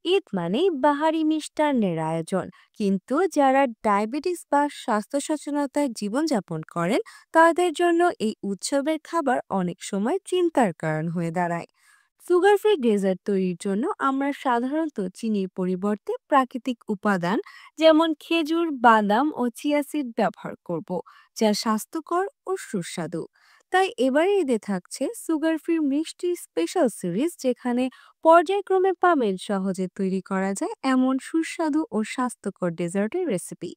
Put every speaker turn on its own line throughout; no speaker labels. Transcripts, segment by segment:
ঈদ মানেই বাহারি মিষ্টান্নের আয়োজন, কিন্তু যারা ডায়াবেটিস বা স্বাস্থ্য সচেতনতায় জীবনযাপন করেন তাদের জন্য এই উৎসবের খাবার অনেক সময় চিন্তার কারণ হয়ে দাঁড়ায়। সুগার ফ্রি ডেজার্ট তৈরির জন্য আমরা সাধারণত চিনির পরিবর্তে প্রাকৃতিক উপাদান যেমন খেজুর, বাদাম ও চিয়া সিড ব্যবহার করব, যা স্বাস্থ্যকর ও সুস্বাদু। তাই এবারে ঈদে থাকছে সুগার ফ্রি মিষ্টি স্পেশাল সিরিজ, যেখানে পর্যায়ক্রমে পাবেন সহজে তৈরি করা যায় এমন সুস্বাদু ও স্বাস্থ্যকর ডেজার্টের রেসিপি।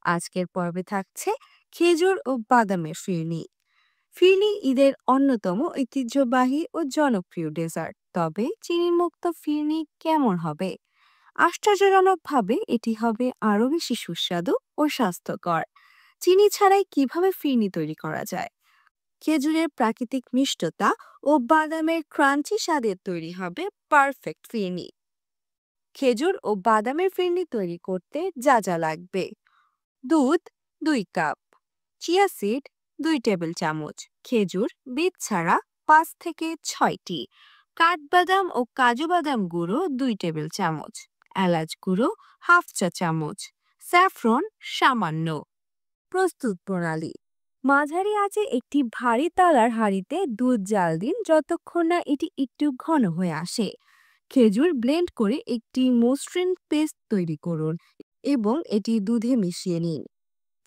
আজকের পর্বে থাকছে খেজুর ও বাদামের ফিরনি। ফিরনি ঈদের অন্যতম ঐতিহ্যবাহী ও জনপ্রিয় ডেজার্ট। তবে চিনিমুক্ত ফিরনি কেমন হবে? আশ্চর্যজনকভাবে এটি হবে আরও বেশি সুস্বাদু ও স্বাস্থ্যকর। চিনি ছাড়াই কিভাবে ফিরনি তৈরি করা যায়? খেজুরের প্রাকৃতিক মিষ্টতা ও বাদামের ক্রাঞ্চি স্বাদের তৈরি হবে পারফেক্ট ফিরনি। খেজুর ও বাদামের ফিরনি তৈরি করতে যা যা লাগবে: দুধ ২ কাপ, চিয়া সিড ২ টেবিল চামচ, খেজুর বীজ ছাড়া ৫ থেকে ৬টি, কাঠবাদাম ও কাজু বাদাম গুঁড়ো ২ টেবিল চামচ, এলাচ গুঁড়ো হাফ চা চামচ, স্যাফরন সামান্য। প্রস্তুত প্রণালী: মাঝারি আঁচে একটি ভারী তালার হাঁড়িতে দুধ জাল দিন যতক্ষণ না এটি একটু ঘন হয়ে আসে। খেজুর ব্লেন্ড করে একটি মসৃণ পেস্ট তৈরি করুন এবং এটি দুধে মিশিয়ে নিন।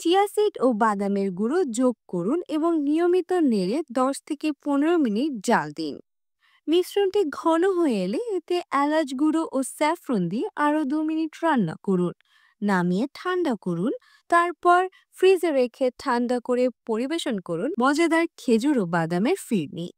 চিয়া সিড ও বাদামের গুঁড়ো যোগ করুন এবং নিয়মিত নেড়ে 10 থেকে 15 মিনিট জাল দিন। মিশ্রণটি ঘন হয়ে এলে এতে এলাচ গুঁড়ো ও স্যাফরন দিয়ে আরও 2 মিনিট রান্না করুন। নামিয়ে ঠান্ডা করুন। তারপর ফ্রিজে রেখে ঠান্ডা করে পরিবেশন করুন মজাদার খেজুর ও বাদামের ফিরনি।